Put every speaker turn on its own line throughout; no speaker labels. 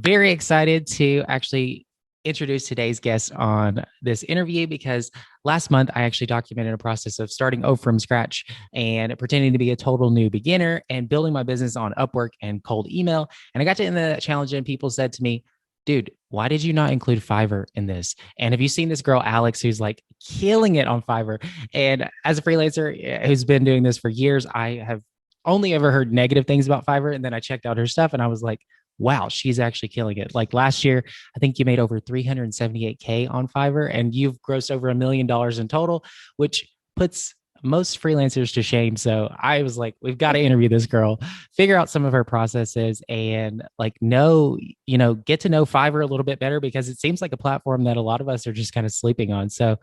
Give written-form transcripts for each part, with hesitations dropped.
very excited to actually introduce today's guest on this interview because last month I actually documented a process of starting over from scratch and pretending to be a total new beginner and building my business on Upwork and cold email. And I got to end the challenge and people said to me, dude, why did you not include Fiverr in this? And have you seen this girl, Alex, who's like killing it on Fiverr? And as a freelancer who's been doing this for years, I have only ever heard negative things about Fiverr. And then I checked out her stuff and I was like, wow, she's actually killing it. Like last year, I think you made over 378K on Fiverr and you've grossed over $1 million in total, which puts most freelancers to shame. So I was like, we've got to interview this girl, figure out some of her processes and like get to know Fiverr a little bit better because it seems like a platform that a lot of us are just kind of sleeping on. So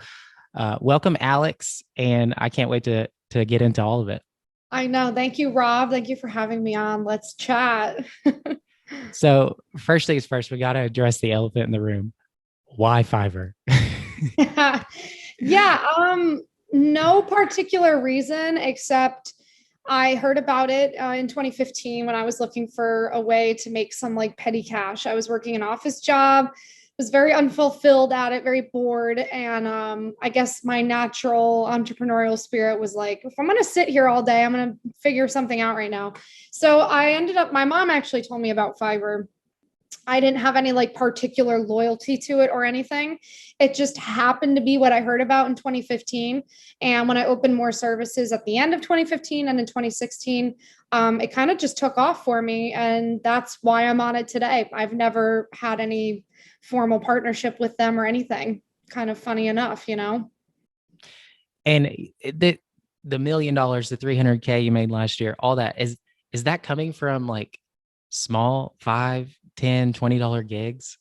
welcome, Alex. And I can't wait to get into all of it.
I know. Thank you, Rob. Thank you for having me on. Let's chat.
So first things first, we got to address the elephant in the room. Why Fiverr?
Yeah, no particular reason except I heard about it in 2015 when I was looking for a way to make some like petty cash. I was working an office job, was very unfulfilled at it, very bored, and I guess my natural entrepreneurial spirit was like, if I'm going to sit here all day, I'm going to figure something out right now. So I ended up, my mom actually told me about Fiverr. I didn't have any like particular loyalty to it or anything. It just happened to be what I heard about in 2015. And when I opened more services at the end of 2015 and in 2016, it kind of just took off for me. And that's why I'm on it today. I've never had any formal partnership with them or anything. Kind of funny enough, you know?
And the $1 million, the 300K you made last year, all that is that coming from like small 5, 10, $20 gigs?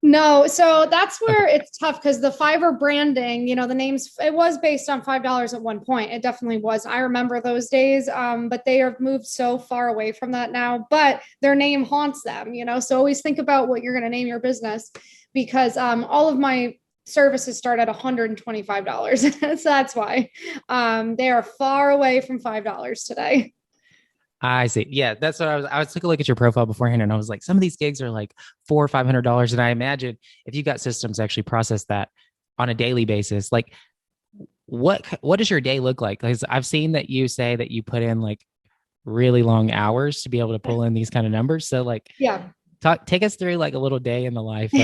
No, so that's
Okay.
where it's tough because the Fiverr branding, the names, it was based on $5 at one point. It definitely was. I remember those days, but they have moved so far away from that now. But their name haunts them, so always think about what you're going to name your business because all of my services start at $125. So that's why they are far away from $5 today.
I see. Yeah, that's what I was taking a look at your profile beforehand and I was like, some of these gigs are like $400 or $500. And I imagine if you got systems to actually process that on a daily basis, like what does your day look like? Because I've seen that you say that you put in like really long hours to be able to pull in these kind of numbers. So like
Yeah.
take us through like a little day in the life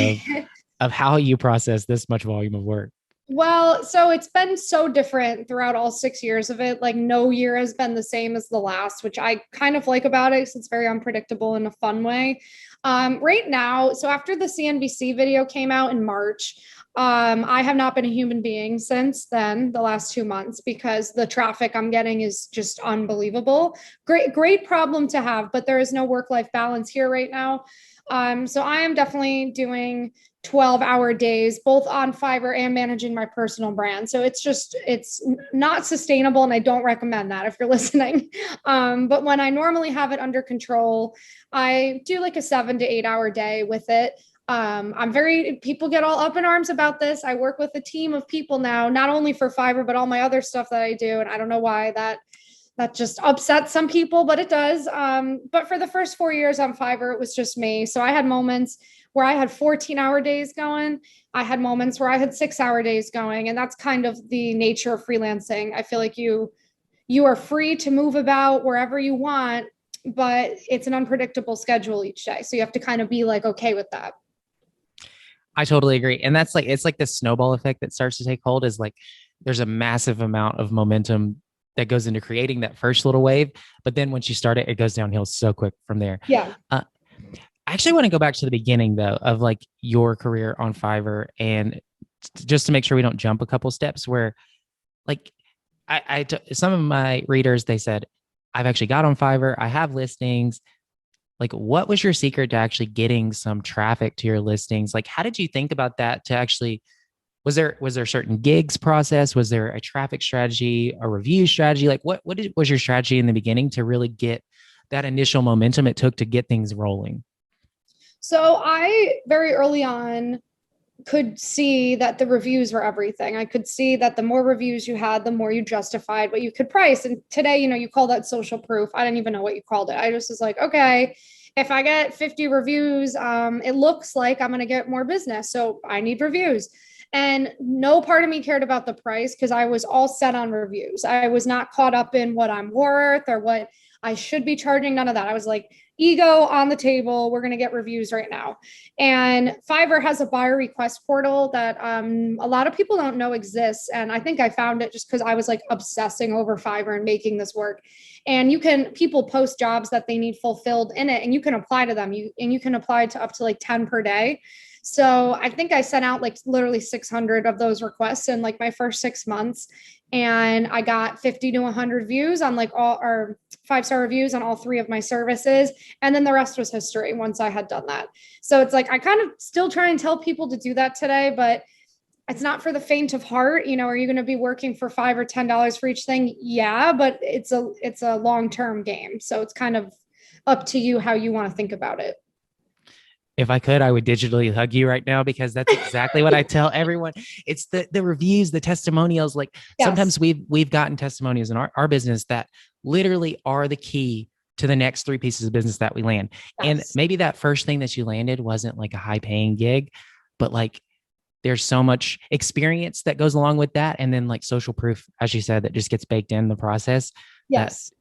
of how you process this much volume of work.
Well, so it's been so different throughout all 6 years of it. Like no year has been the same as the last, which I kind of like about it. It's very unpredictable in a fun way. Right now, so after the CNBC video came out in March, I have not been a human being since then, the last 2 months, because the traffic I'm getting is just unbelievable. Great problem to have, but there is no work-life balance here right now. So I am definitely doing 12-hour days, both on Fiverr and managing my personal brand. So it's not sustainable. And I don't recommend that if you're listening. But when I normally have it under control, I do like a 7 to 8 hour day with it. People get all up in arms about this. I work with a team of people now, not only for Fiverr, but all my other stuff that I do. And I don't know why that just upsets some people, but it does. But for the first 4 years on Fiverr, it was just me. So I had moments where I had 14-hour days going. I had moments where I had 6-hour days going. And that's kind of the nature of freelancing. I feel like you are free to move about wherever you want, but it's an unpredictable schedule each day. So you have to kind of be like okay with that.
I totally agree. And that's like it's like the snowball effect that starts to take hold is like there's a massive amount of momentum that goes into creating that first little wave. But then once you start it, it goes downhill so quick from there.
Yeah.
I actually want to go back to the beginning though of like your career on Fiverr and just to make sure we don't jump a couple steps where like some of my readers, they said, I've actually got on Fiverr, I have listings. Like, what was your secret to actually getting some traffic to your listings? Like, how did you think about that to actually was there certain gigs process? Was there a traffic strategy, a review strategy? Like was your strategy in the beginning to really get that initial momentum it took to get things rolling?
So I very early on could see that the reviews were everything. I could see that the more reviews you had, the more you justified what you could price. And today, you call that social proof. I didn't even know what you called it. I just was like, okay. if I get 50 reviews, it looks like I'm going to get more business. So I need reviews. And no part of me cared about the price because I was all set on reviews. I was not caught up in what I'm worth or what I should be charging. None of that. I was like, ego on the table. We're going to get reviews right now. And Fiverr has a buyer request portal that a lot of people don't know exists. And I think I found it just because I was like obsessing over Fiverr and making this work. And people post jobs that they need fulfilled in it, and you can apply to them. You can apply to up to like 10 per day. So I think I sent out like literally 600 of those requests in like my first 6 months. And I got 50 to 100 views on like all or 5-star reviews on all 3 of my services. And then the rest was history once I had done that. So it's like, I kind of still try and tell people to do that today, but it's not for the faint of heart. Are you going to be working for $5 or $10 for each thing? Yeah, but it's a long-term game. So it's kind of up to you how you want to think about it.
If I could, I would digitally hug you right now because that's exactly what I tell everyone. It's the reviews, the testimonials. Like
Yes.
sometimes we've gotten testimonials in our business that literally are the key to the next 3 pieces of business that we land. And
Yes.
maybe that first thing that you landed wasn't like a high paying gig, but like there's so much experience that goes along with that. And then like social proof, as you said, that just gets baked in the process, that
Yes.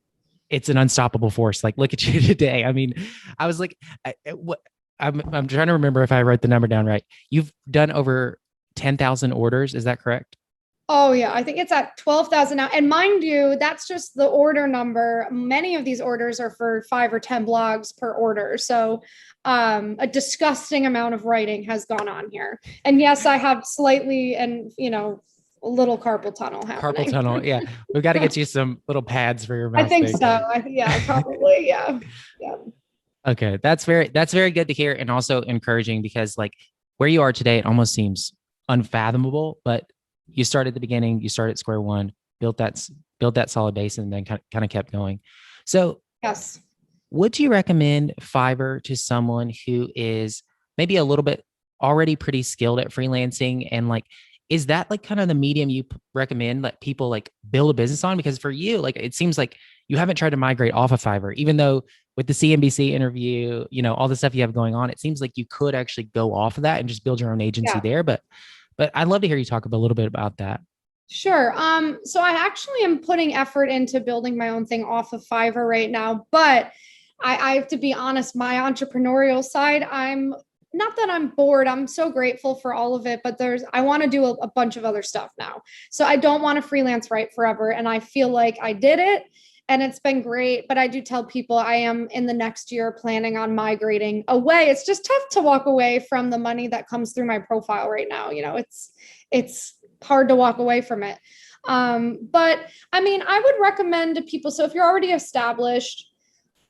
it's an unstoppable force. Like, look at you today. I mean, I was like, what I'm trying to remember if I wrote the number down right. You've done over 10,000 orders. Is that correct?
Oh yeah, I think it's at 12,000 now. And mind you, that's just the order number. Many of these orders are for 5 or 10 blogs per order. So a disgusting amount of writing has gone on here. And yes, I have slightly and a little carpal tunnel
Carpal
happening.
tunnel. Yeah. We've got to get you some little pads for your
I
mouse
think
thing.
so. Yeah, probably. Yeah. Yeah.
Okay. That's very good to hear. And also encouraging because like where you are today, it almost seems unfathomable, but you start at the beginning, you start at square one, built that, built that solid base and then kind of kept going. So
Yes.
would you recommend Fiverr to someone who is maybe a little bit already pretty skilled at freelancing? And like, is that like kind of the medium you recommend that people like build a business on? Because for you, like, it seems like you haven't tried to migrate off of Fiverr, even though with the CNBC interview, all the stuff you have going on, it seems like you could actually go off of that and just build your own agency
Yeah.
there. But I'd love to hear you talk a little bit about that.
Sure. So I actually am putting effort into building my own thing off of Fiverr right now, but I have to be honest, my entrepreneurial side, I'm not that I'm bored. I'm so grateful for all of it, but I want to do a bunch of other stuff now. So I don't want to freelance write forever. And I feel like I did it and it's been great. But I do tell people I am in the next year planning on migrating away. It's just tough to walk away from the money that comes through my profile right now. It's hard to walk away from it. But I mean, I would recommend to people. So if you're already established,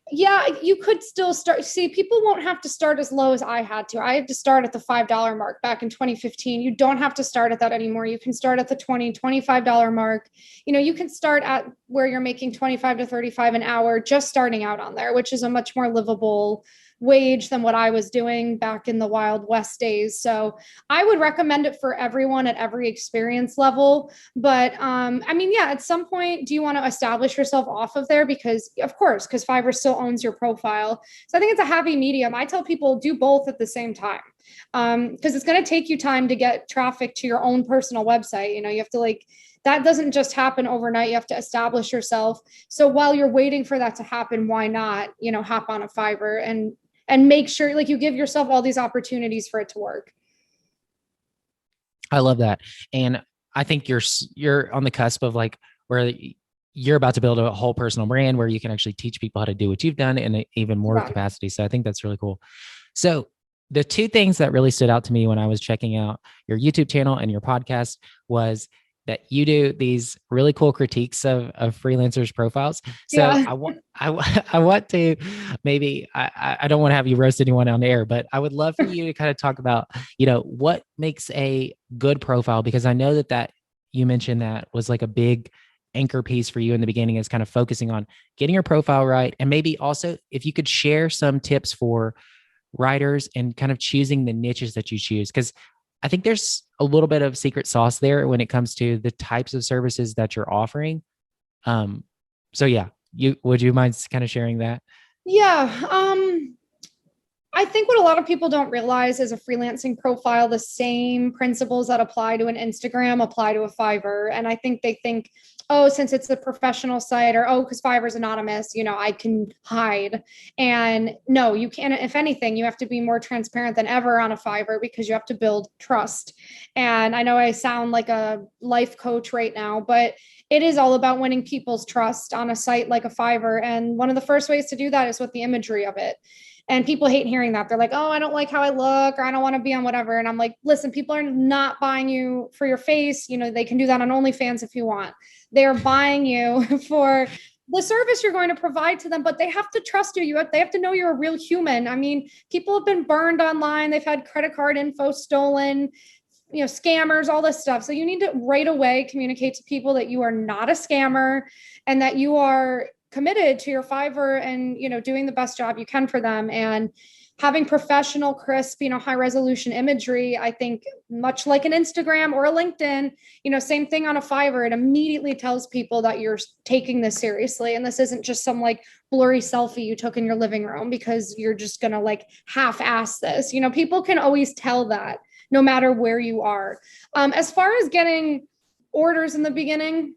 yeah, you could still start. See, people won't have to start as low as I had to. I had to start at the $5 mark back in 2015. You don't have to start at that anymore. You can start at the $25 mark. You can start at where you're making 25 to 35 an hour, just starting out on there, which is a much more livable wage than what I was doing back in the Wild West days. So I would recommend it for everyone at every experience level. But I mean, yeah, at some point, do you want to establish yourself off of there? Because, of course, because Fiverr still owns your profile. So I think it's a happy medium. I tell people do both at the same time because it's going to take you time to get traffic to your own personal website. You have to that doesn't just happen overnight. You have to establish yourself. So while you're waiting for that to happen, why not, hop on a Fiverr and make sure like you give yourself all these opportunities for it to work.
I love that. And I think you're on the cusp of like where you're about to build a whole personal brand where you can actually teach people how to do what you've done in even more
Right.
capacity. So I think that's really cool. So the 2 things that really stood out to me when I was checking out your YouTube channel and your podcast was that you do these really cool critiques of freelancers profiles. So
Yeah.
I want to maybe, I don't want to have you roast anyone on air, but I would love for you to kind of talk about, what makes a good profile, because I know that you mentioned that was like a big anchor piece for you in the beginning, is kind of focusing on getting your profile right. And maybe also if you could share some tips for writers and kind of choosing the niches that you choose. Because I think there's a little bit of secret sauce there when it comes to the types of services that you're offering. So yeah, would you mind kind of sharing that?
Yeah. I think what a lot of people don't realize is a freelancing profile, the same principles that apply to an Instagram apply to a Fiverr. And I think they think, oh, since it's a professional site, or oh, because Fiverr's anonymous, I can hide. And no, you can't. If anything, you have to be more transparent than ever on a Fiverr because you have to build trust. And I know I sound like a life coach right now, but it is all about winning people's trust on a site like a Fiverr. And one of the first ways to do that is with the imagery of it. And people hate hearing that. They're like, oh, I don't like how I look, or I don't want to be on whatever. And I'm like, listen, people are not buying you for your face. They can do that on OnlyFans if you want. They're buying you for the service you're going to provide to them, but they have to trust you. They have to know you're a real human. I mean, people have been burned online. They've had credit card info stolen, scammers, all this stuff. So you need to right away communicate to people that you are not a scammer and that you are committed to your Fiverr and, doing the best job you can for them. And having professional, crisp, high resolution imagery, I think much like an Instagram or a LinkedIn, same thing on a Fiverr, it immediately tells people that you're taking this seriously. And this isn't just some like blurry selfie you took in your living room because you're just going to like half-ass this. People can always tell that no matter where you are. As far as getting orders in the beginning,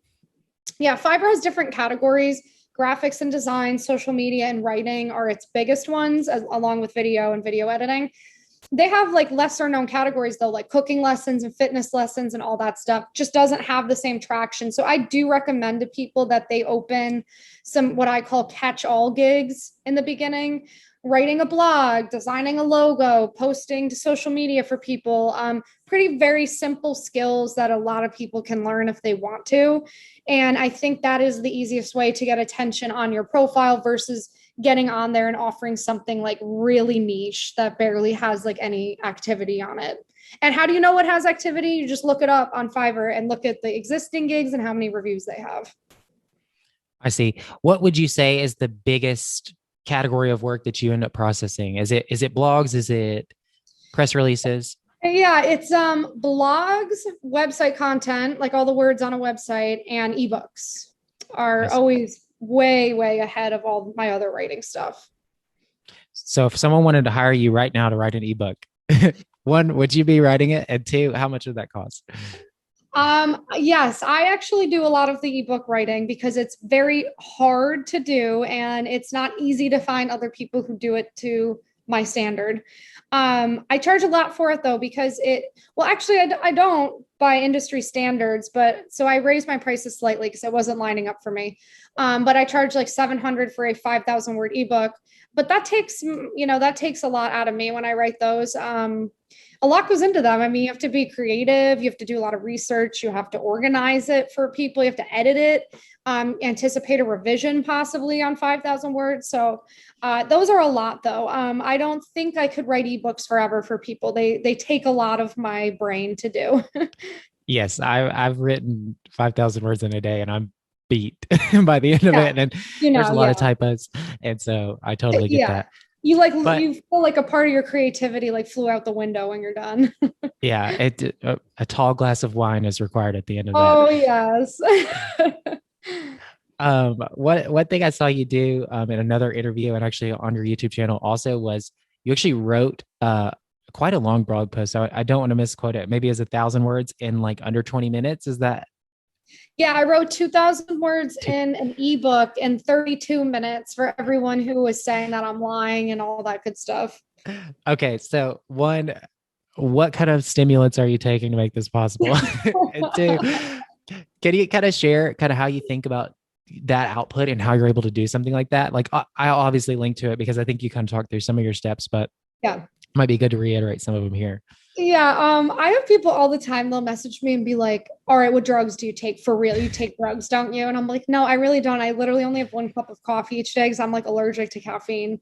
yeah, Fiverr has different categories. Graphics and design, social media, and writing are its biggest ones, along with video and video editing. They have like lesser known categories though, like cooking lessons and fitness lessons and all that stuff just doesn't have the same traction. So I do recommend to people that they open some what I call catch-all gigs in the beginning. Writing a blog, designing a logo, posting to social media for people, pretty very simple skills that a lot of people can learn if they want to. And I think that is the easiest way to get attention on your profile versus getting on there and offering something like really niche that barely has like any activity on it. And how do you know what has activity? You just look it up on Fiverr and look at the existing gigs and how many reviews they have.
I see. What would you say is the biggest category of work that you end up processing? Is it blogs? Is it press releases?
Yeah, it's blogs, website content, like all the words on a website, and ebooks are always way, way ahead of all my other writing stuff.
So if someone wanted to hire you right now to write an ebook, one, would you be writing it? And two, how much would that cost?
Yes, I actually do a lot of the ebook writing because it's very hard to do and it's not easy to find other people who do it to my standard. I charge a lot for it though, because I don't by industry standards, but so I raised my prices slightly because it wasn't lining up for me. But I charge like 700 for a 5,000 word ebook, but that takes a lot out of me when I write those. A lot goes into them. I mean, you have to be creative. You have to do a lot of research. You have to organize it for people. You have to edit it, anticipate a revision possibly on 5,000 words. So those are a lot though. I don't think I could write ebooks forever for people. They take a lot of my brain to do.
Yes, I've written 5,000 words in a day and I'm beat by the end of it. And there's a lot of typos. And so I totally get that.
You feel like a part of your creativity like flew out the window when you're done.
Yeah, a tall glass of wine is required at the end of that.
Oh yes.
What thing I saw you do in another interview and actually on your YouTube channel also was you actually wrote quite a long blog post. So I don't want to misquote it. Maybe it's 1,000 words in like under 20 minutes. Is that?
Yeah, I wrote 2,000 words in an ebook in 32 minutes for everyone who was saying that I'm lying and all that good stuff.
Okay, so one, what kind of stimulants are you taking to make this possible? And two, can you kind of share kind of how you think about that output and how you're able to do something like that? Like I'll obviously link to it because I think you kind of talked through some of your steps, but
yeah,
it might be good to reiterate some of them here.
Yeah, I have people all the time, they'll message me and be like, all right, what drugs do you take for real? You take drugs, don't you? And I'm like, no, I really don't. I literally only have 1 cup of coffee each day because I'm like allergic to caffeine.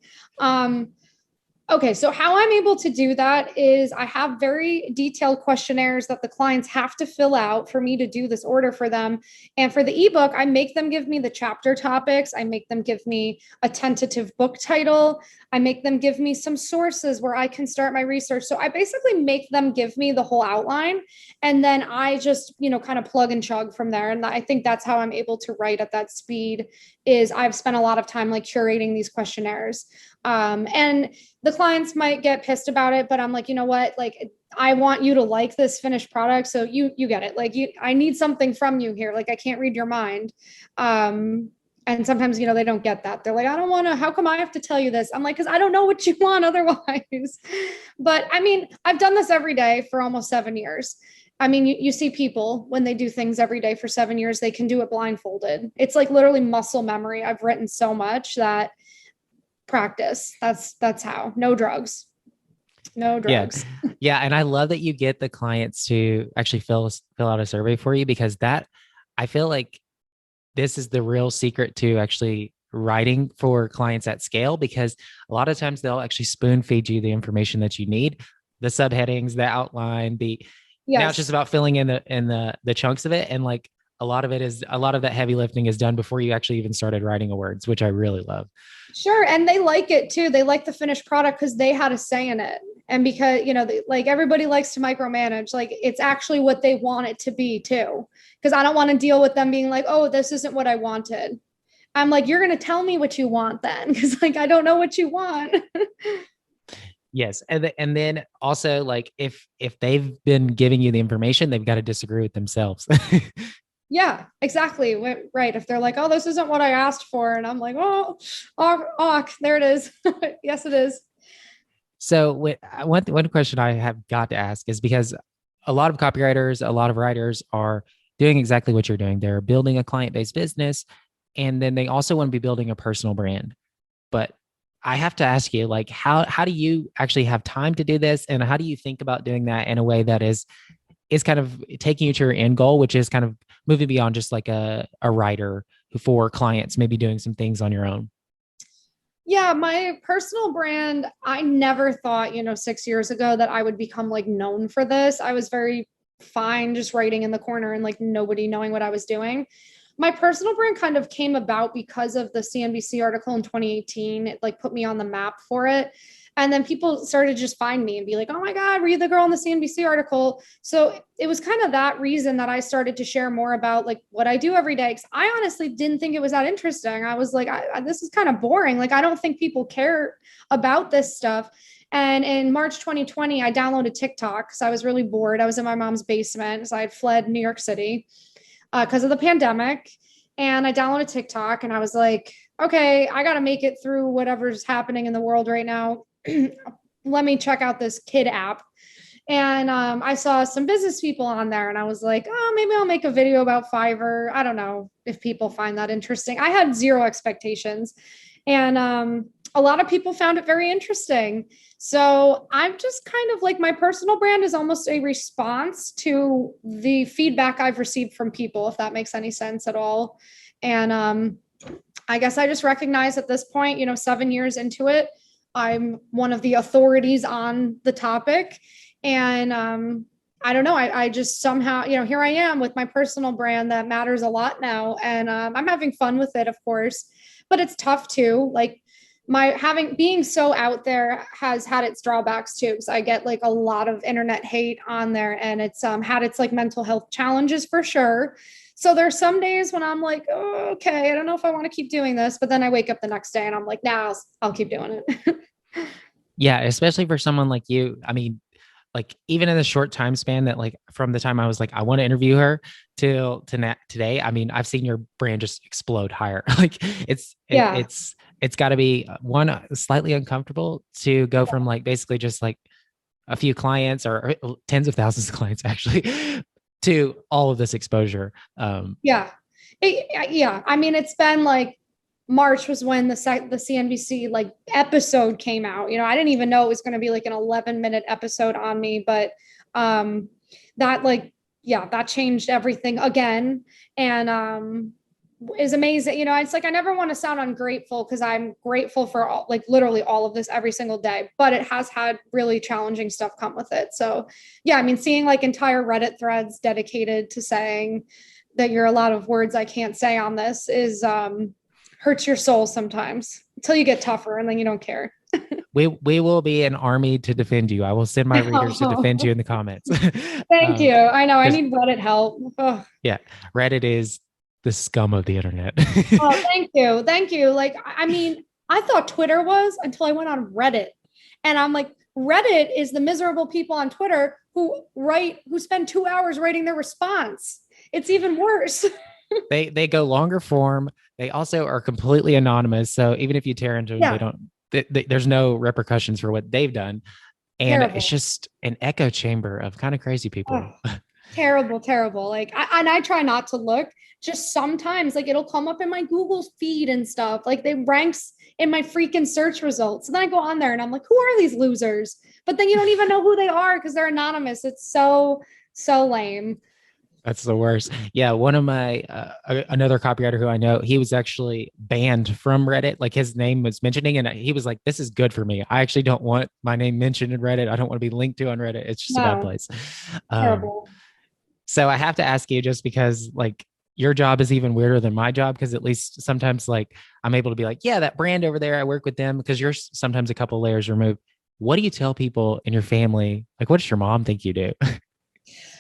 Okay, so how I'm able to do that is I have very detailed questionnaires that the clients have to fill out for me to do this order for them. And for the ebook, I make them give me the chapter topics. I make them give me a tentative book title. I make them give me some sources where I can start my research. So I basically make them give me the whole outline. And then I just, kind of plug and chug from there. And I think that's how I'm able to write at that speed is I've spent a lot of time like curating these questionnaires. And the clients might get pissed about it, but I'm like, you know what? Like, I want you to like this finished product. So you get it. Like I need something from you here. Like I can't read your mind. And sometimes, they don't get that. They're like, I don't want to, how come I have to tell you this? I'm like, because I don't know what you want otherwise. But I mean, I've done this every day for almost 7 years. I mean, you see people when they do things every day for 7 years, they can do it blindfolded. It's like literally muscle memory. I've written so much that practice. That's how. No drugs. No drugs.
Yeah. Yeah. And I love that you get the clients to actually fill out a survey for you, because I feel like this is the real secret to actually writing for clients at scale, because a lot of times they'll actually spoon feed you the information that you need, the subheadings, the outline, now it's just about filling in the chunks of it. And like a lot of that heavy lifting is done before you actually even started writing words, which I really love.
Sure. And they like it too. They like the finished product because they had a say in it. And because, like everybody likes to micromanage, like it's actually what they want it to be too. Because I don't want to deal with them being like, oh, this isn't what I wanted. I'm like, you're going to tell me what you want then. Because like, I don't know what you want.
Yes. And then also, like, if they've been giving you the information, they've got to disagree with themselves.
Yeah, exactly. Right. If they're like, oh, this isn't what I asked for. And I'm like, oh, there it is. Yes, it is.
So one question I have got to ask is, because a lot of copywriters, a lot of writers are doing exactly what you're doing. They're building a client-based business, and then they also want to be building a personal brand. But I have to ask you, like, how do you actually have time to do this? And how do you think about doing that in a way that is kind of taking you to your end goal, which is kind of moving beyond just like a writer for clients, maybe doing some things on your own?
Yeah, my personal brand, I never thought, 6 years ago that I would become like known for this. I was very fine just writing in the corner and like nobody knowing what I was doing. My personal brand kind of came about because of the CNBC article in 2018. It like put me on the map for it. And then people started to just find me and be like, oh my God, were you the girl in the CNBC article? So it was kind of that reason that I started to share more about like what I do every day. Cause I honestly didn't think it was that interesting. I was like, this is kind of boring. Like, I don't think people care about this stuff. And in March 2020, I downloaded TikTok because I was really bored. I was in my mom's basement. So I had fled New York City because of the pandemic. And I downloaded TikTok and I was like, okay, I got to make it through whatever's happening in the world right now. Let me check out this kid app. And I saw some business people on there and I was like, oh, maybe I'll make a video about Fiverr. I don't know if people find that interesting. I had zero expectations. And a lot of people found it very interesting. So I'm just kind of like, my personal brand is almost a response to the feedback I've received from people, if that makes any sense at all. And I guess I just recognize at this point, 7 years into it, I'm one of the authorities on the topic. And I don't know, I just somehow, here I am with my personal brand that matters a lot now. And I'm having fun with it, of course, but it's tough too. Like being so out there has had its drawbacks too. So I get like a lot of internet hate on there, and it's had its like mental health challenges for sure. So there's some days when I'm like, oh, okay, I don't know if I want to keep doing this, but then I wake up the next day and I'm like, nah, I'll keep doing it.
Yeah, especially for someone like you. I mean, like, even in the short time span that, like, from the time I was like, I want to interview her till to today, I mean, I've seen your brand just explode higher. Like,
Yeah.
it's got to be one, slightly uncomfortable to go from like basically just like a few clients or tens of thousands of clients actually to all of this exposure.
Yeah. Yeah. I mean, it's been like March was when the CNBC like episode came out. I didn't even know it was going to be like an 11-minute episode on me, but that like, yeah, that changed everything again. And is amazing. It's like I never want to sound ungrateful because I'm grateful for like literally all of this every single day, but it has had really challenging stuff come with it. So yeah, I mean, seeing like entire Reddit threads dedicated to saying that you're a lot of words I can't say on this is hurts your soul sometimes until you get tougher and then you don't care.
We will be an army to defend you. I will send my readers to defend you in the comments.
Thank you. I know I need Reddit help. Ugh.
Yeah, Reddit is the scum of the internet.
Oh, thank you. Thank you. Like, I mean, I thought Twitter was until I went on Reddit. And I'm like, Reddit is the miserable people on Twitter who spend 2 hours writing their response. It's even worse.
They go longer form. They also are completely anonymous. So even if you tear into them, they
Yeah,
don't. There's no repercussions for what they've done, and it's
terrible.
just an echo chamber of kind of crazy
Oh,
people.
terrible, terrible. Like, I try not to look. Just sometimes, like, it'll come up in my Google feed and stuff. Like, they ranks in my freaking search results. And then I go on there and I'm like, who are these losers? But then you don't even know who they are because they're anonymous. It's so lame.
That's the worst. Yeah, one of my another copywriter who I know, he was actually banned from Reddit. Like his name was mentioning, and he was like, "This is good for me. I actually don't want my name mentioned in Reddit. I don't want to be linked to on Reddit. It's just a bad
No,
place." Um,
terrible.
so I have to ask you, just because like your job is even weirder than my job, because at least sometimes like I'm able to be like, "Yeah, that brand over there, I work with them," because you're sometimes a couple layers removed. What do you tell people in your family? Like, what does your mom think you do?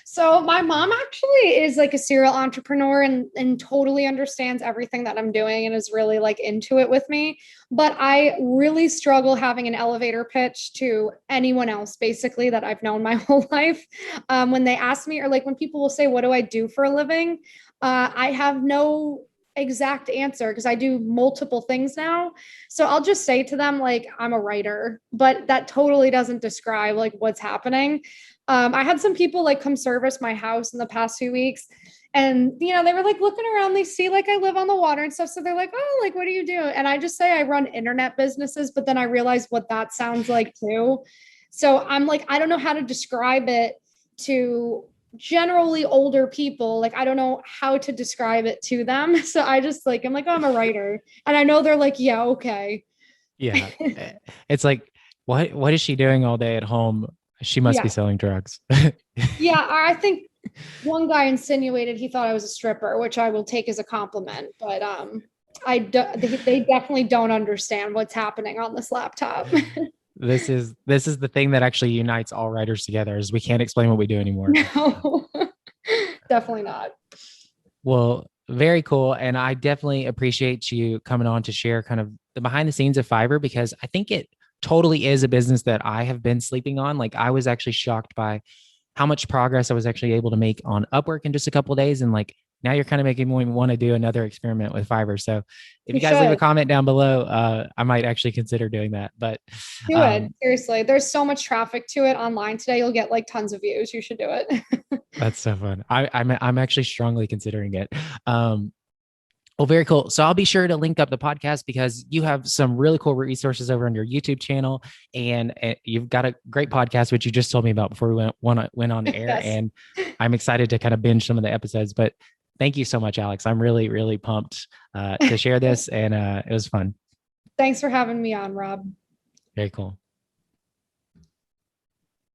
So my mom actually is like a serial entrepreneur and totally understands everything that I'm doing and is really like into it with me. But I really struggle having an elevator pitch to anyone else, basically, that I've known my whole life. When they ask me, or like when people will say, "What do I do for a living?" I have no exact answer because I do multiple things now. So I'll just say to them, like, I'm a writer, but that totally doesn't describe like what's happening. I had some people like come service my house in the past 2 weeks. And they were like looking around, they see like I live on the water and stuff. So they're like, "Oh, like what do you do?" And I just say I run internet businesses, but then I realize what that sounds like too. So I'm like, I don't know how to describe it to generally older people. Like I don't know how to describe it to them. So I just like I'm like, "Oh, I'm a writer." And I know they're like, "Yeah, okay."
Yeah. It's like, what is she doing all day at home? She must be
Yeah.
selling drugs.
Yeah, I think one guy insinuated he thought I was a stripper, which I will take as a compliment. But they definitely don't understand what's happening on this laptop.
This is the thing that actually unites all writers together, is we can't explain what we do anymore.
No, definitely not.
Well, very cool. And I definitely appreciate you coming on to share kind of the behind the scenes of Fiverr, because I think it totally is a business that I have been sleeping on. Like I was actually shocked by how much progress I was actually able to make on Upwork in just a couple of days. And like now you're kind of making me want to do another experiment with Fiverr. So if
You
you guys leave a
should
comment down below, I might actually consider doing that. But
do it.
um,
Seriously, there's so much traffic to it online today. You'll get like tons of views. You should do it.
that's so fun. I'm actually strongly considering it. Um, Well, very cool. So I'll be sure to link up the podcast, because you have some really cool resources over on your YouTube channel, and you've got a great podcast, which you just told me about before we went on air.
Yes.
And I'm excited to kind of binge some of the episodes. But thank you so much, Alex. I'm really, really pumped to share this, and it was fun.
Thanks for having me on, Rob.
Very cool.